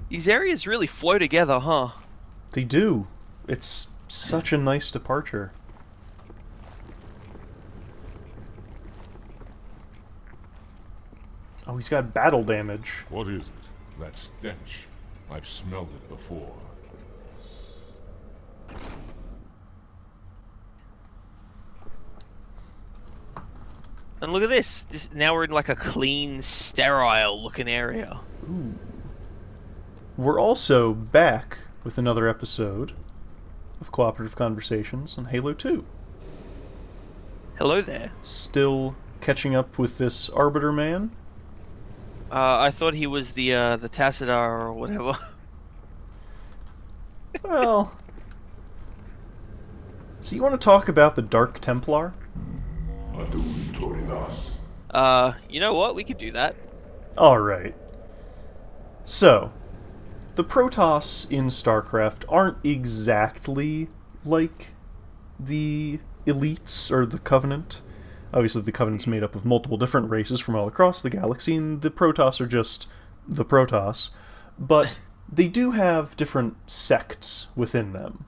These areas really flow together, huh? They do. It's such a nice departure. Oh, he's got battle damage. What is it? That stench. I've smelled it before. And look at this. This now we're in like a clean, sterile looking area. Ooh. We're also back with another episode of Cooperative Conversations on Halo 2. Hello there. Still catching up with this Arbiter man. I thought he was the Tassadar or whatever. Well, so you want to talk about the Dark Templar? You know what? We could do that. Alright. So, the Protoss in StarCraft aren't exactly like the elites or the Covenant. Obviously, the Covenant's made up of multiple different races from all across the galaxy, and the Protoss are just the Protoss. But they do have different sects within them,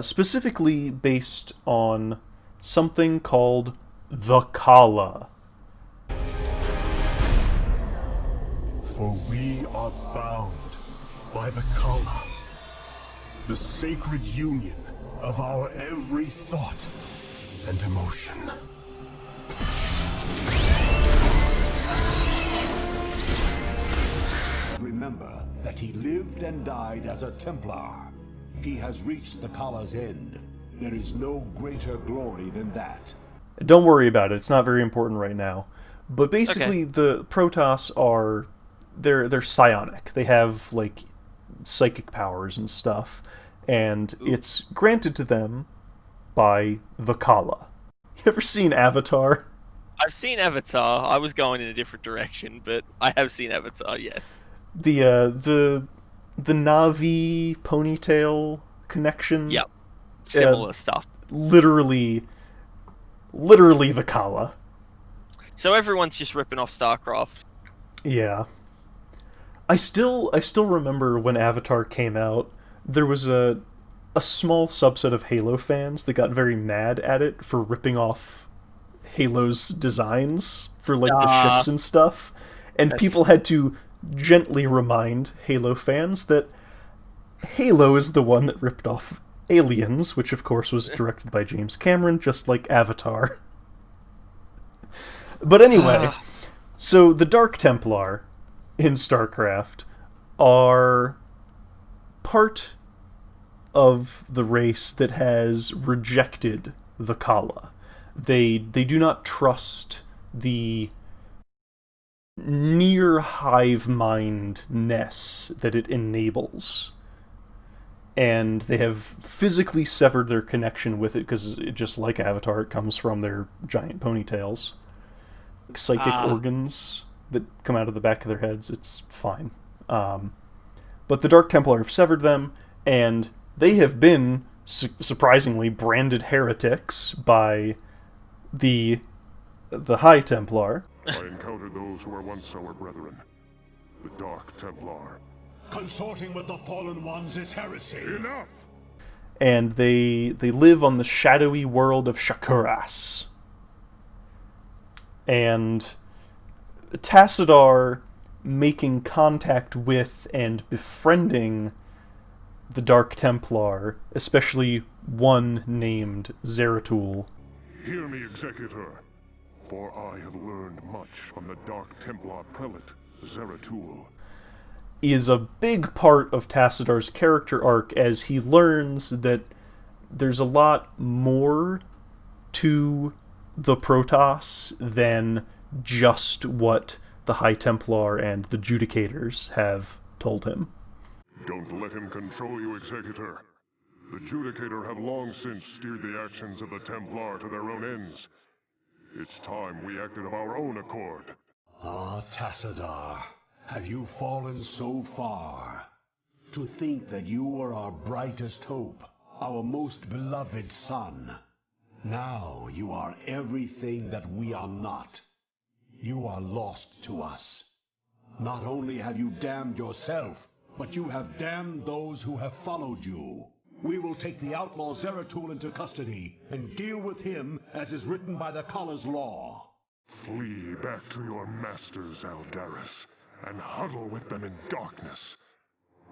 specifically based on something called the Kala. For we are bound by the Kala, the sacred union of our every thought and emotion. Remember that he lived and died as a Templar. He has reached the Kala's end. There is no greater glory than that. Don't worry about it, it's not very important right now. But basically, Okay. the Protoss are... They're psionic. They have, like, psychic powers and stuff. And Ooh. it's granted to them by the Kala. You ever seen Avatar? I've seen Avatar. I was going in a different direction, but I have seen Avatar. Yes. The Navi ponytail connection? Yep. Uh, Similar stuff. literally, literally the Kala. So everyone's just ripping off StarCraft. Yeah. I still remember when Avatar came out, there was a small subset of Halo fans that got very mad at it for ripping off Halo's designs for like the Ah, ships and stuff. And that's people had to gently remind Halo fans that Halo is the one that ripped off Aliens, which of course was directed by James Cameron, just like Avatar. But anyway, ah, so the Dark Templar in StarCraft are part of the race that has rejected the Kala. They do not trust the near hive mindness that it enables. And they have physically severed their connection with it because, just like Avatar, it comes from their giant ponytails. Psychic ah. organs that come out of the back of their heads. It's fine. But the Dark Templar have severed them, and they have been surprisingly branded heretics by the High Templar, I encountered those who were once our brethren. The Dark Templar. Consorting with the Fallen Ones is heresy. Enough! and they live on the shadowy world of Shakuras. And Tassadar making contact with and befriending the Dark Templar, especially one named Zeratul. Hear me, Executor, for I have learned much from the Dark Templar prelate, Zeratul. Is a big part of Tassadar's character arc as he learns that there's a lot more to the Protoss than just what the High Templar and the Judicators have told him. Don't let him control you, Executor. The Judicator have long since steered the actions of the Templar to their own ends. It's time we acted of our own accord. Ah, Tassadar, have you fallen so far? To think that you were our brightest hope, our most beloved son. Now you are everything that we are not. You are lost to us. Not only have you damned yourself, but you have damned those who have followed you. We will take the outlaw Zeratul into custody and deal with him as is written by the Kala's law. Flee back to your masters, Aldaris, and huddle with them in darkness,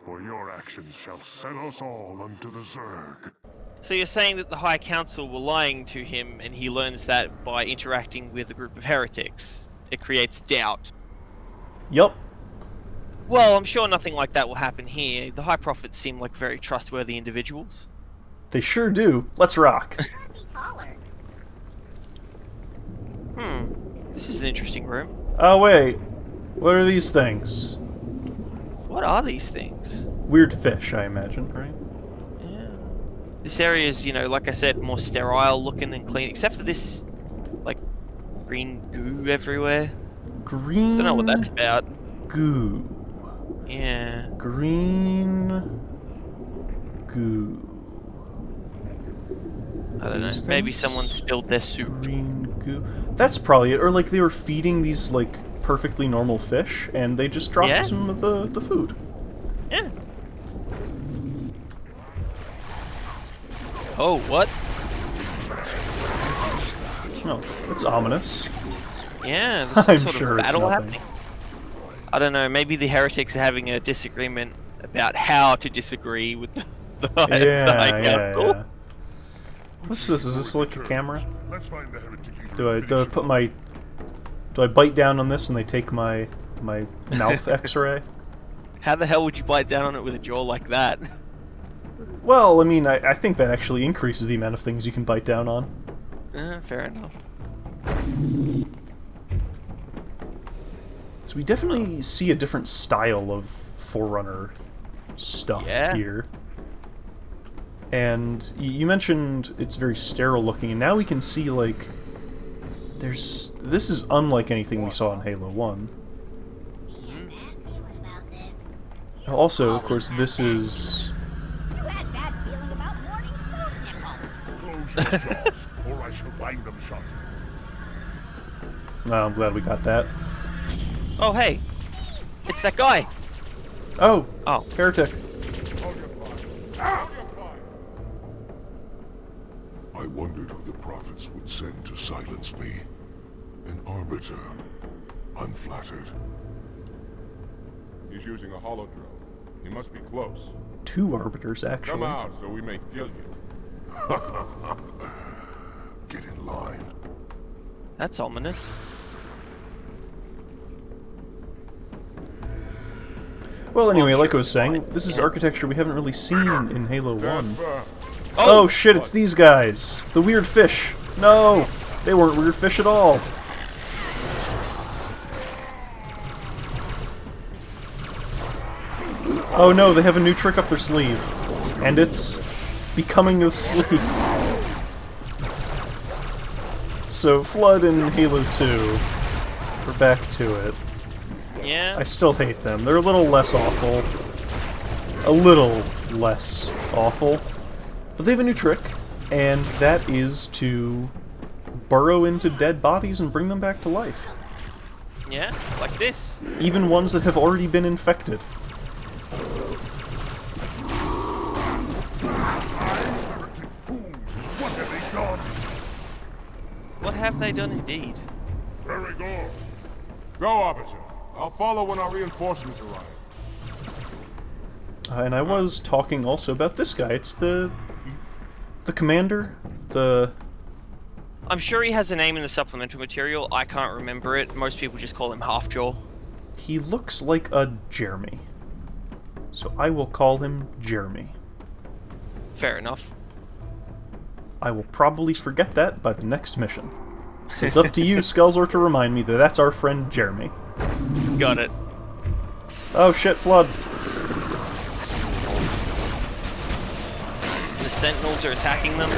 for your actions shall set us all unto the Zerg. So you're saying that the High Council were lying to him, and he learns that by interacting with a group of heretics. It creates doubt. Yup. Well, I'm sure nothing like that will happen here. The High Prophets seem like very trustworthy individuals. They sure do. Let's rock. This is an interesting room. Oh, wait. What are these things? What are these things? Weird fish, I imagine, right? Yeah. This area is, you know, like I said, more sterile looking and clean, except for this, like, green goo everywhere. Green Don't know what that's about. goo. Yeah. Green goo. I don't know. These Maybe things? someone spilled their soup. Green goo. That's probably it. Or like they were feeding these like perfectly normal fish, and they just dropped Yeah. some of the food. Yeah. Oh, what? No, that's ominous. Yeah, there's some I'm sort sure of it's battle nothing. happening. I don't know, maybe the heretics are having a disagreement about how to disagree with the High Yeah. Council. What's this? Is this like a camera? Let's find the heretic. Do I bite down on this and they take my mouth X-ray? How the hell would you bite down on it with a jaw like that? Well, I mean, I think that actually increases the amount of things you can bite down on. Fair enough. So we definitely see a different style of Forerunner stuff Yeah. here. And you mentioned it's very sterile looking, and now we can see, like, this is unlike anything we saw in Halo 1. Also, of course, this is... Close your jaws, or I shall bind them shut. Oh, I'm glad we got that. Oh, hey! It's that guy! Oh! Oh. Heretic. I wondered who the prophets would send to silence me. An arbiter. Unflattered. He's using a hollow drone. He must be close. 2 arbiters, actually. Come out so we may kill you. Get in line. That's ominous. Well, anyway, like I was saying, this is architecture we haven't really seen in Halo 1. Firm. Oh shit, it's these guys! The weird fish! No! They weren't weird fish at all! Oh no, they have a new trick up their sleeve. And it's becoming the sleeve. So, Flood in Halo 2. We're back to it. Yeah. I still hate them. They're a little less awful. A little less awful. But they have a new trick, and that is to burrow into dead bodies and bring them back to life. Yeah, like this. Even ones that have already been infected. Heretic fools! What have they done? What have they done indeed? Very good. Go, Arbiter. I'll follow when our reinforcements arrive. And I was talking also about this guy. It's the commander, I'm sure he has a name in the supplemental material. I can't remember it. Most people just call him Halfjaw. he looks like a Jeremy. So I will call him Jeremy. Fair enough. I will probably forget that by the next mission. So it's up to you, Skullzor, to remind me that that's our friend Jeremy. Got it. Oh shit, Flood. The Sentinels are attacking them.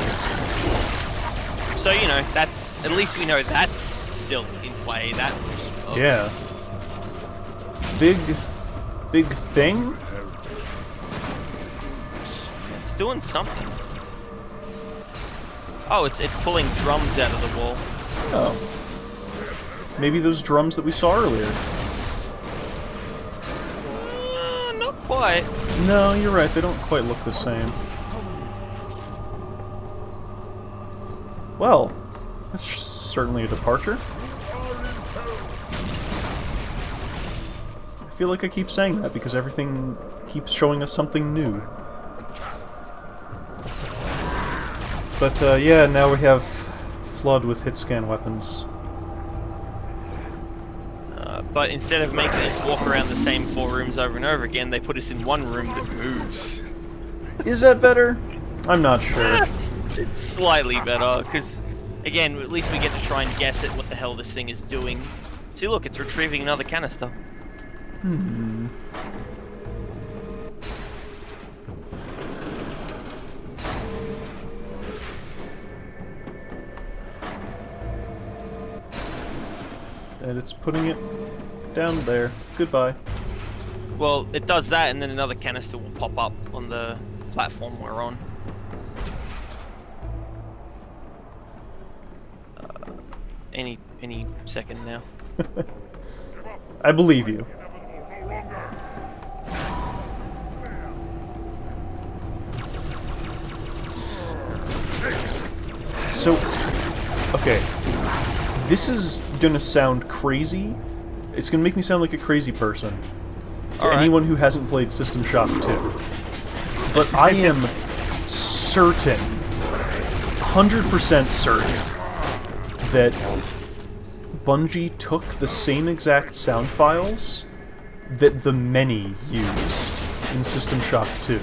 So, you know, that at least we know that's still in play. That. Oh. Yeah. Big thing? It's doing something. Oh, it's pulling drums out of the wall. Oh. Maybe those drums that we saw earlier. Not quite. No, you're right, they don't quite look the same. Well, that's certainly a departure. I feel like I keep saying that because everything keeps showing us something new. But yeah, now we have Flood with hit scan weapons. But instead of making us walk around the same 4 rooms over and over again, they put us in one room that moves. Is that better? I'm not sure. It's slightly better, because, again, at least we get to try and guess at what the hell this thing is doing. See, look, it's retrieving another canister. Hmm. And it's putting it down there. Goodbye. Well, it does that, and then another canister will pop up on the platform we're on. Any second now. I believe you. So, okay. This is gonna sound crazy. It's gonna make me sound like a crazy person. To anyone who hasn't played System Shock 2. But I am certain, 100% certain, that Bungie took the same exact sound files that the Many used in System Shock 2.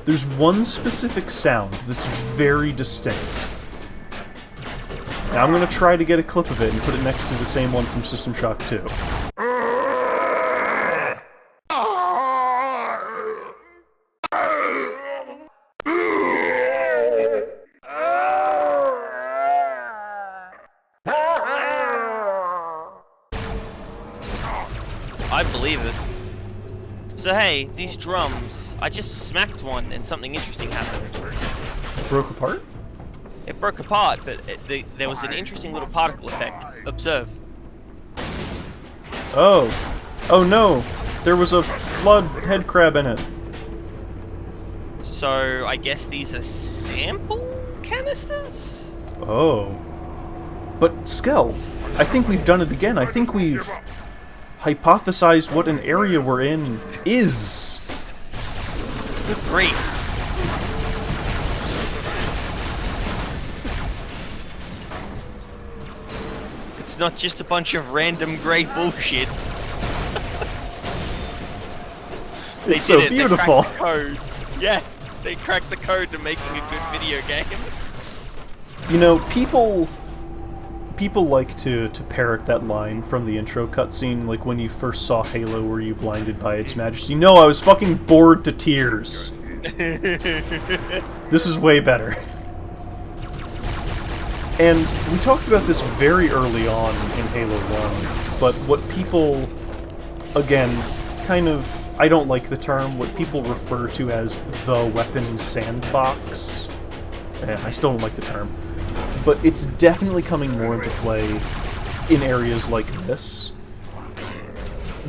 There's one specific sound that's very distinct. Now I'm going to try to get a clip of it and put it next to the same one from System Shock 2. I believe it. So hey, these drums, I just smacked one and something interesting happened. Broke apart? It broke apart, but there was an interesting little particle effect. Observe. Oh. Oh no! There was a flood head crab in it. So I guess these are sample canisters? Oh. But Skell, I think we've done it again. I think we've hypothesized what an area we're in is. Good grief. It's not just a bunch of random grey bullshit. It's so did it. beautiful. They cracked the code. Yeah, they cracked the code to making a good video game. You know, people like to parrot that line from the intro cutscene, like when you first saw Halo, were you blinded by its majesty? No, I was fucking bored to tears. This is way better. And we talked about this very early on in Halo 1, but what people, again, kind of, I don't like the term, what people refer to as the weapons sandbox. I still don't like the term. But it's definitely coming more into play in areas like this,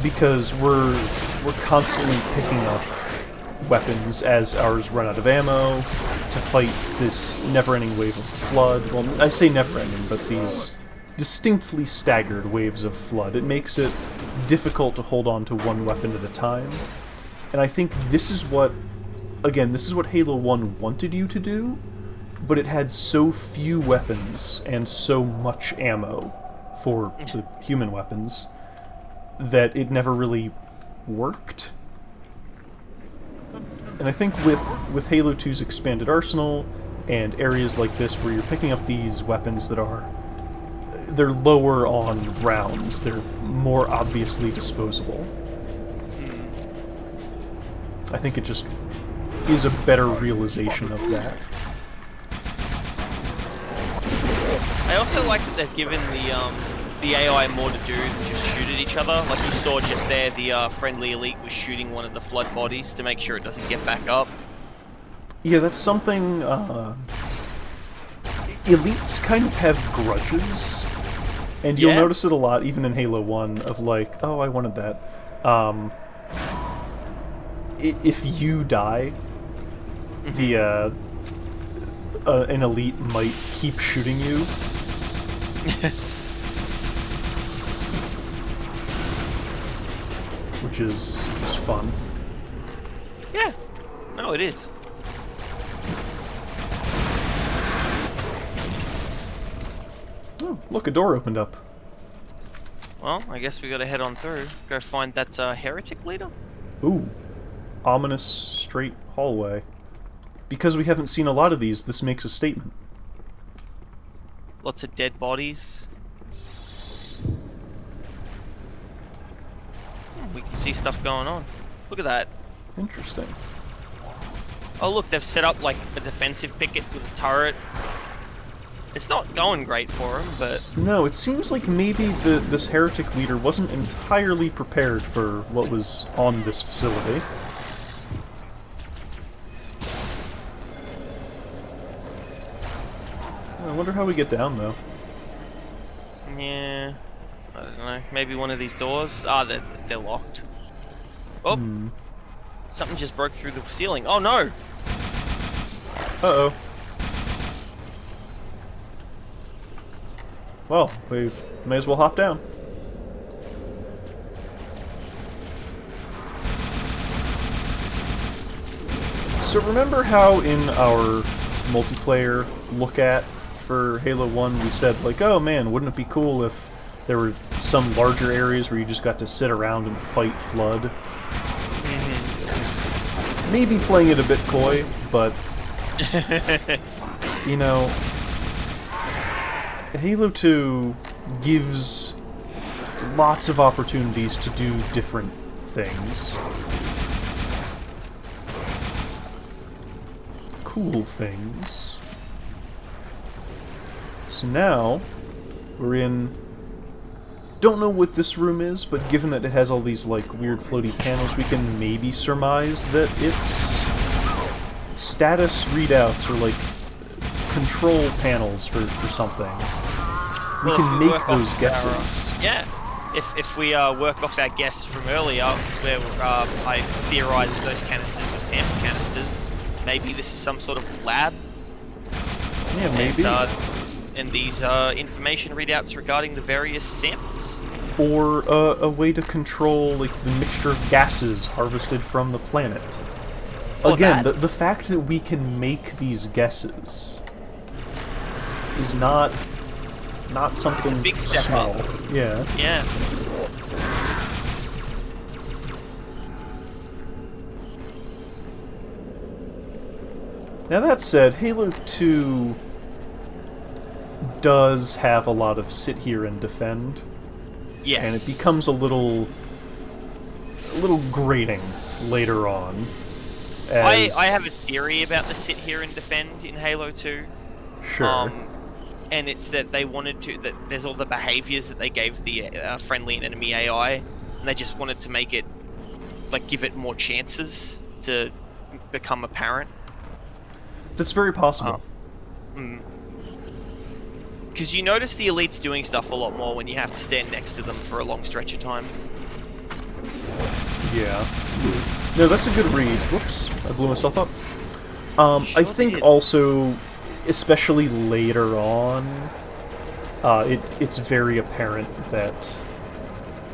because we're constantly picking up weapons as ours run out of ammo to fight this never-ending wave of flood. Well, I say never-ending, but these distinctly staggered waves of flood. It makes it difficult to hold on to one weapon at a time, and I think this is what, again, this is what Halo 1 wanted you to do, but it had so few weapons and so much ammo for the human weapons that it never really worked. And I think with Halo 2's expanded arsenal and areas like this where you're picking up these weapons that they're lower on rounds, they're more obviously disposable. I think it just is a better realization of that. I also like that they've given the AI more to do than just shoot at each other. Like you saw just there, the friendly elite was shooting one of the flood bodies to make sure it doesn't get back up. Yeah, that's something, elites kind of have grudges, and you'll notice it a lot, even in Halo 1, of like, oh, I wanted that. if you die, the an elite might keep shooting you. Which is fun. Yeah. No, it is. Oh, look, a door opened up. Well, I guess we gotta head on through. Go find that heretic leader. Ooh. Ominous straight hallway. Because we haven't seen a lot of these, this makes a statement. Lots of dead bodies. We can see stuff going on. Look at that. Interesting. Oh look, they've set up like a defensive picket with a turret. It's not going great for them, but... No, it seems like maybe this heretic leader wasn't entirely prepared for what was on this facility. I wonder how we get down, though. Yeah... I don't know. Maybe one of these doors? Ah, they're locked. Oh! Something just broke through the ceiling. Oh no! Uh-oh. Well, we may as well hop down. So remember how in our multiplayer look at for Halo 1 we said, like, oh man, wouldn't it be cool if there were some larger areas where you just got to sit around and fight Flood? Maybe playing it a bit coy, but... you know... Halo 2 gives lots of opportunities to do different things. Cool things. So now, we're in... Don't know what this room is, but given that it has all these, like, weird floaty panels, we can maybe surmise that it's... status readouts or, like, control panels for something. We can make those guesses. Yeah. If we work off our guess from earlier, where I theorised that those canisters were sample canisters, maybe this is some sort of lab. Yeah, maybe. And these information readouts regarding the various samples. Or a way to control, like, the mixture of gases harvested from the planet. Oh, Again, the fact that we can make these guesses is not something it's a big step small. up. Yeah. Yeah. Now that said, Halo 2 does have a lot of sit here and defend. Yes. And it becomes a little grating later on. I have a theory about the sit here and defend in Halo 2. Sure. And it's that they wanted to, that there's all the behaviors that they gave the friendly and enemy AI, and they just wanted to make it, like, give it more chances to become apparent. That's very possible. Because you notice the elites doing stuff a lot more when you have to stand next to them for a long stretch of time. Yeah. No, that's a good read. Whoops, I blew myself up. Sure I think did. also, especially later on, it's very apparent that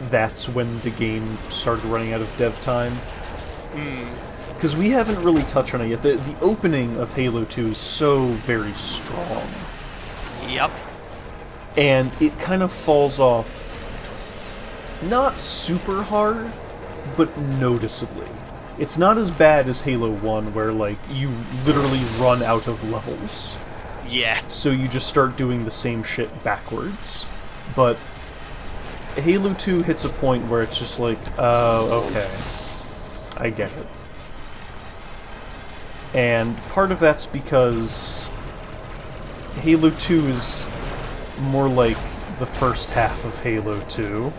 that's when the game started running out of dev time. Because we haven't really touched on it yet. The opening of Halo 2 is so very strong. Yep. And it kind of falls off, not super hard, but noticeably. It's not as bad as Halo 1, where, like, you literally run out of levels. Yeah. So you just start doing the same shit backwards. But Halo 2 hits a point where it's just like, oh, okay. I get it. And part of that's because Halo 2 is more like the first half of Halo 2.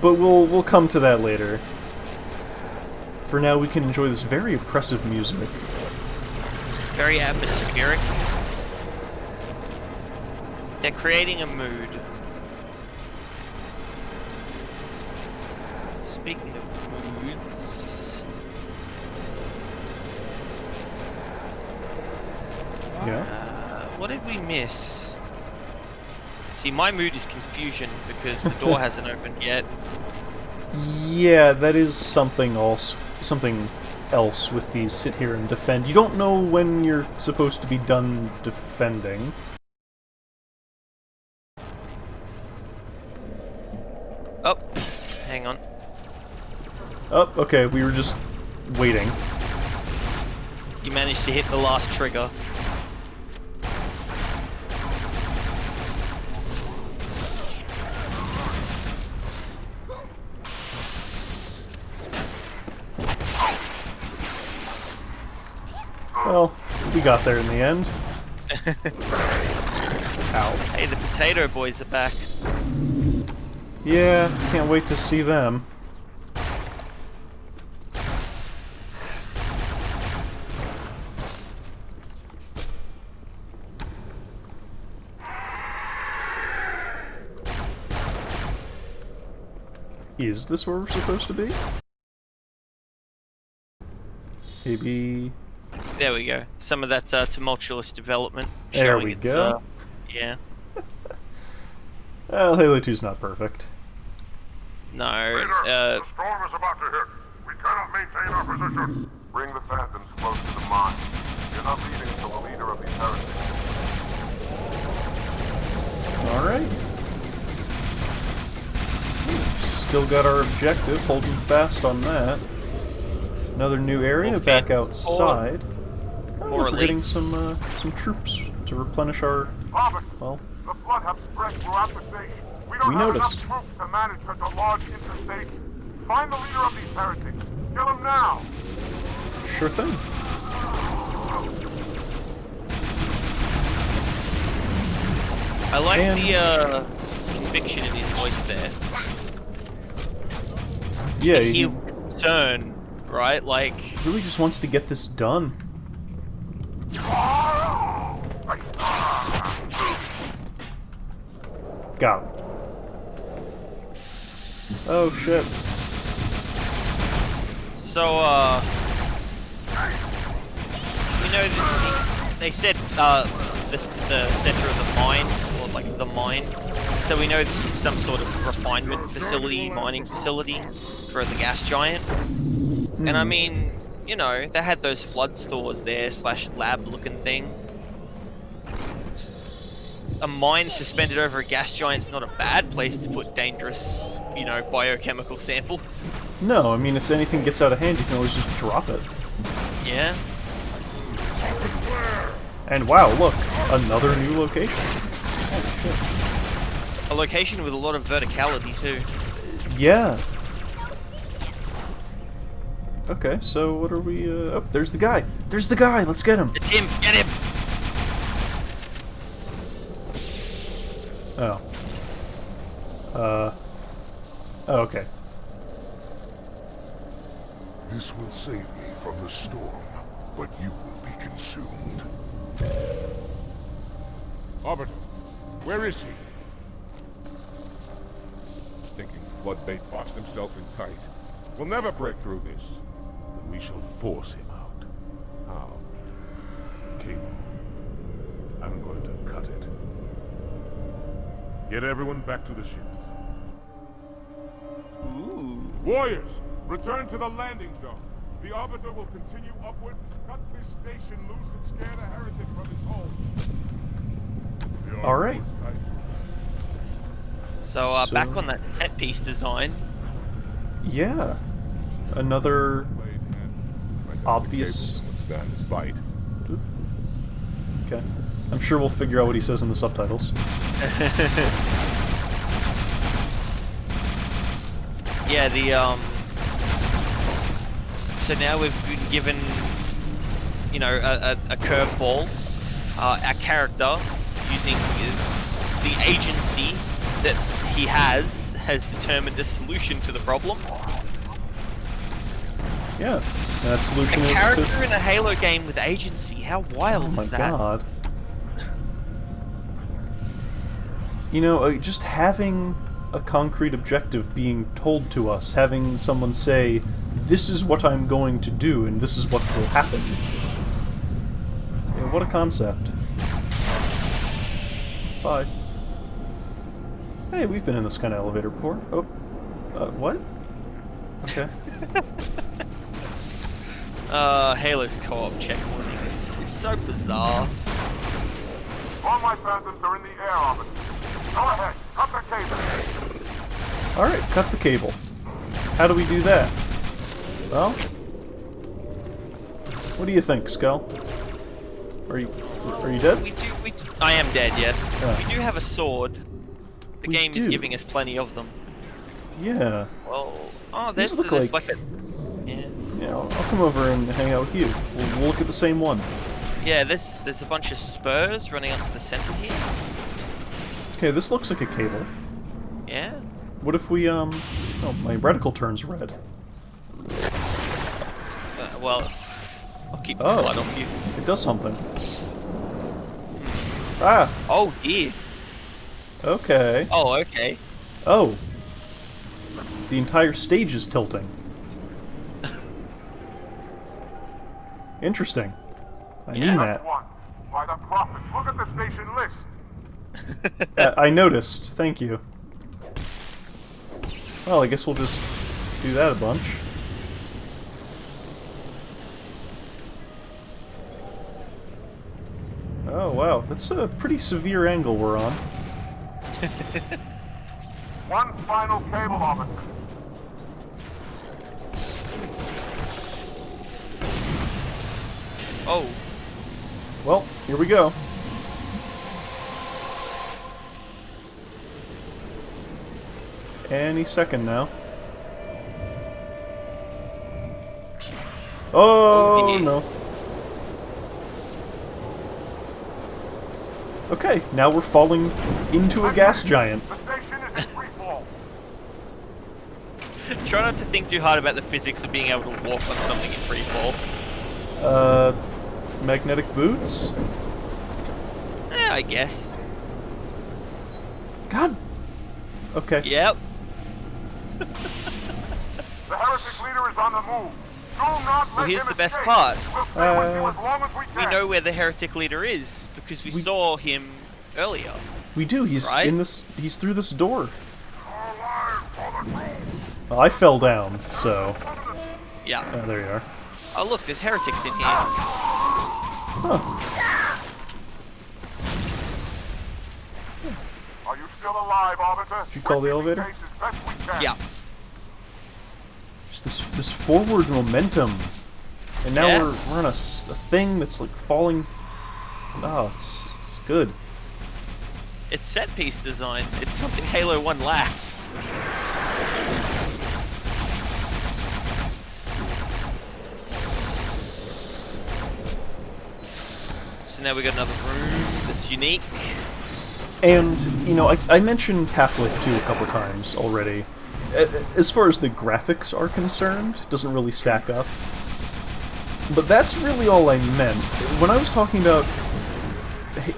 But we'll come to that later. For now, we can enjoy this very oppressive music. Very atmospheric. They're creating a mood. Speaking of moods... Yeah. What did we miss? See, my mood is confusion because the door hasn't opened yet. Yeah, that is something else. Something else with these sit here and defend. You don't know when you're supposed to be done defending. Oh, hang on. Oh, okay, we were just waiting. You managed to hit the last trigger. Well, we got there in the end. Ow. Hey, the potato boys are back. Yeah, can't wait to see them. Is this where we're supposed to be? Maybe... There we go. Some of that tumultuous development. There showing we its, go. Yeah. Well, Halo 2's not perfect. No, Leader, the storm is about to hit. We cannot maintain our position. Bring the Phantoms close to the mine. You're not leaving until the leader of these heretics. Alright. Still got our objective, holding fast on that. Another new area More back Phantoms. outside. More We're getting elites. some troops to replenish our... Robert, well, the flood have spread throughout the station. We don't We have noticed. enough troops to manage such a large interstate. Find the leader of these heretics. Kill him now. sure thing. I like And- the conviction in his voice there. Yeah, He he concern, right? Like, really just wants to get this done. Got him. Oh shit. so, you know, they said, the center of the mine, or like the mine. So we know this is some sort of refinement facility, mining facility for the gas giant. And I mean, you know, they had those flood stores there, / lab looking thing. A mine suspended over a gas giant's not a bad place to put dangerous, you know, biochemical samples. No, I mean, if anything gets out of hand, you can always just drop it. Yeah. And wow, look, another new location. Oh shit. A location with a lot of verticality too. Yeah. Okay, so what are we, oh, there's the guy. There's the guy, let's get him. It's him, get him! Oh. Oh, okay. This will save me from the storm, but you will be consumed. Arbiter, where is he? Stinking floodbait boxed himself in tight. We'll never break through this. Then we shall force him out. How? Cable. I'm going to cut it. Get everyone back to the ships. Ooh. Warriors, return to the landing zone. The Arbiter will continue upward, cut this station loose, and scare the heretic from his hole. All right. So, back on that set piece design. Yeah. Another obvious... Stand this fight. Okay. I'm sure we'll figure out what he says in the subtitles. Yeah, so now we've been given, you know, a curveball. Our character, using the agency that he has determined a solution to the problem. Yeah. And that A solution is character to... in a Halo game with agency. How wild Oh my is that? god. You know, just having a concrete objective being told to us, having someone say, this is what I'm going to do, and this is what will happen. Yeah, what a concept. Bye. Hey, we've been in this kind of elevator before. Oh. What? Okay. Halo's co-op checkpointing is so bizarre. All my phantoms are in the air orbit. Go ahead, cut the cable. Alright, cut the cable. How do we do that? Well... What do you think, Skull? Are you dead? I am dead, yes. Yeah. We do have a sword. The We game is do. giving us plenty of them. Yeah. Well, oh, These there's look like a... Yeah. Yeah, I'll come over and hang out with you. We'll look at the same one. Yeah, there's a bunch of spurs running up to the center here. Okay, this looks like a cable. Yeah. What if we, Oh, my reticle turns red. Well, I'll keep the Oh. flood off you. It does something. Ah! Oh, dear. Okay. Oh, okay. Oh. The entire stage is tilting. Interesting. I mean that. One. By the prophets, look at the station list. I noticed. Thank you. Well, I guess we'll just do that a bunch. Oh, wow. That's a pretty severe angle we're on. One final cable orbit. Oh, Well, here we go. Any second now. Oh, dear. no. Okay, now we're falling into a gas giant. The station is in free fall. try not to think too hard about the physics of being able to walk on something in free fall. Magnetic boots? I guess. God. Okay. Yep. The heretic leader is on the move. Do not let Well, here's him the best escape. part. We'll stay with you as long as we We can. know where the heretic leader is because we saw him earlier. We do. He's Right? in this. He's through this door. Well, I fell down, so. Yeah. There you are. Oh look, there's heretics in here. Huh. Are you still alive, Arbiter? Did you call the elevator? Case as best we can. Yeah. Just this forward momentum, and now Yeah. we're on a thing that's like falling. Oh, it's good. It's set piece design. It's something Halo 1 lacked. So now we got another room that's unique. And, you know, I mentioned Half-Life 2 a couple times already. As far as the graphics are concerned, it doesn't really stack up. But that's really all I meant. When I was talking about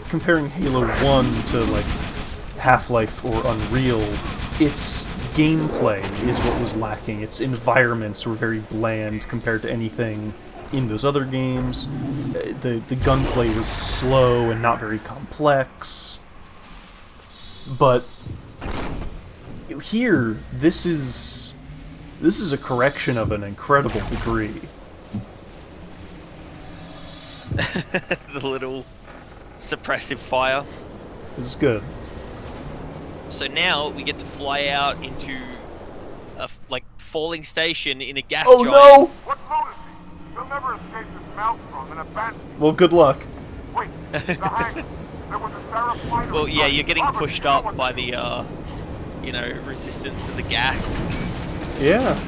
comparing Halo 1 to, like, Half-Life or Unreal, its gameplay is what was lacking. Its environments were very bland compared to anything in those other games. The gunplay was slow and not very complex. But here, this is a correction of an incredible degree. The little suppressive fire. It's good. So now we get to fly out into a like falling station in a gas Oh giant. no! What lunacy? You'll never escape this maelstrom and abandon. Well, good luck. Wait, the hangar. There was a Sarah fighter. Well, yeah, inside. you're getting Arbiter, pushed you know up what by to do. the, you know, resistance of the gas. Yeah.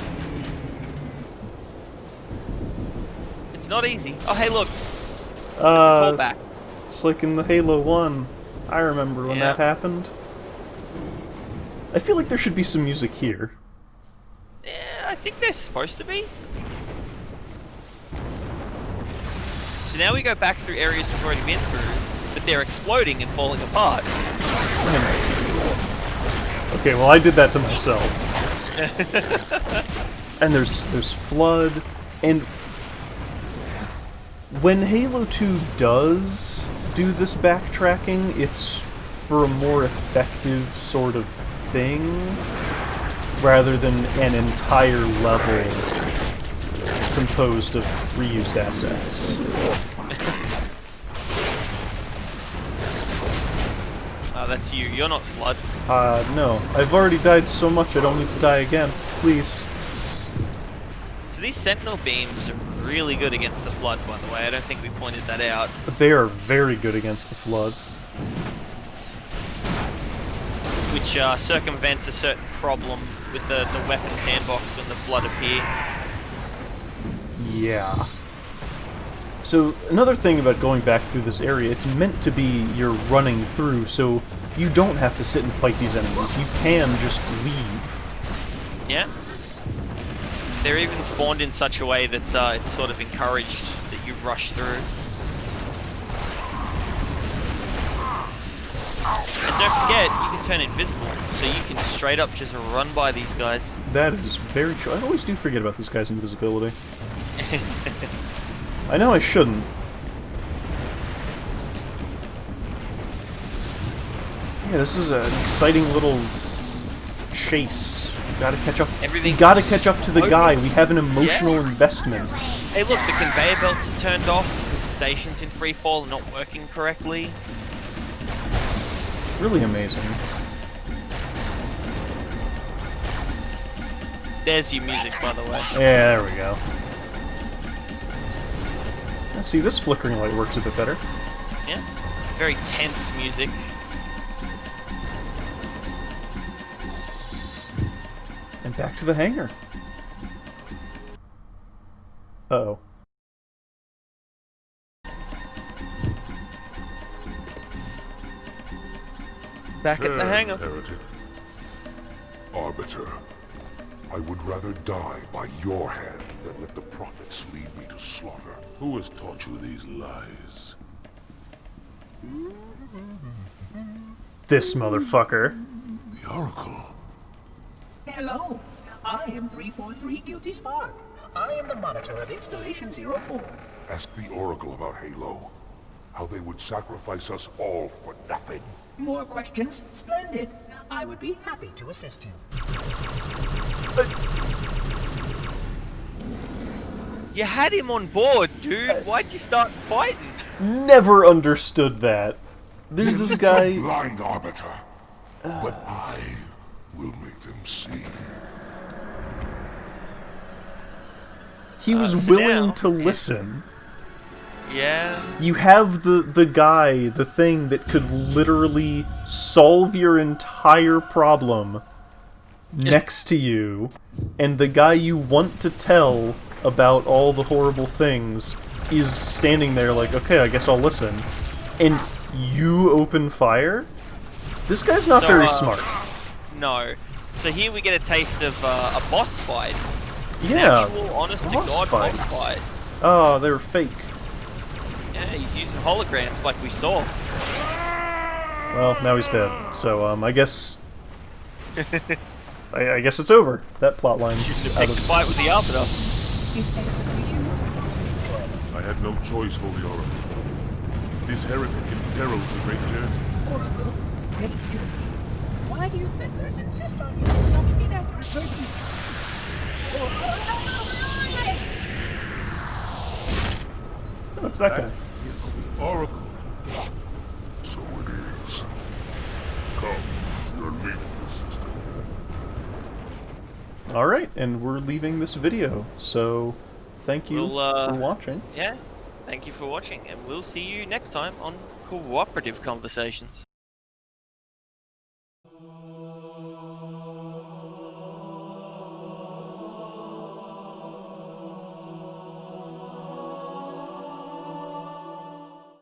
It's not easy. Oh, hey, look. It's a Uh, callback. it's like in the Halo 1. I remember when Yeah. that happened. I feel like there should be some music here. Yeah, I think they're supposed to be. So now we go back through areas we've already been through, but they're exploding and falling apart. Okay, Okay, well I did that to myself. And there's Flood, and when Halo 2 does do this backtracking, it's for a more effective sort of thing, rather than an entire level composed of reused assets. That's you. You're not Flood. No. I've already died so much I don't need to die again. Please. So these Sentinel beams are really good against the Flood, by the way. I don't think we pointed that out. They are very good against the Flood. Which circumvents a certain problem with the weapon sandbox when the Flood appear. Yeah. So, another thing about going back through this area, it's meant to be you're running through, so you don't have to sit and fight these enemies. You can just leave. Yeah. They're even spawned in such a way that it's sort of encouraged that you rush through. And don't forget, you can turn invisible, so you can straight up just run by these guys. That is very true. I always do forget about this guy's invisibility. I know I shouldn't. Yeah, this is an exciting little chase. We gotta catch up. We gotta catch up to the guy. We have an emotional investment. Hey, look, the conveyor belts are turned off because the station's in free fall and not working correctly. Really amazing. There's your music, by the way. Yeah, there we go. See, this flickering light works a bit better. Yeah. Very tense music. And back to the hangar. Uh-oh. Back at the hangar. Heretic. Arbiter, I would rather die by your hand than let the prophets lead me to slaughter. Who has taught you these lies? This motherfucker. The Oracle. Hello, I am 343 Guilty Spark. I am the monitor of Installation 04. Ask the Oracle about Halo. How they would sacrifice us all for nothing. More questions? Splendid. I would be happy to assist you. You had him on board, dude. Why'd you start fighting? Never understood that. There's this guy... It's a blind arbiter. But I will make them see. He was so willing now- to listen. Yeah. You have the guy, the thing that could literally solve your entire problem next to you, and the guy you want to tell about all the horrible things is standing there like, okay, I guess I'll listen. And you open fire? This guy's not very smart. No. So here we get a taste of a boss fight. Yeah. An actual, honest-to-God boss fight. boss fight. Oh, they were fake. Yeah, he's using holograms like we saw. Well, now he's dead. So, I guess... I guess it's over. That plotline's out of... Fight with the Arbiter. His execution was most enjoyable. I had no choice, Holy Oracle. This heretic imperiled the great journey. Oracle, great journey. Why do you meddlers insist on using such inaccurate versions? Oh, it's that guy. Is the Oracle. So it is. Come, you're leaving the system. Alright, and we're leaving this video, so thank you for watching. Yeah, thank you for watching, and we'll see you next time on Cooperative Conversations.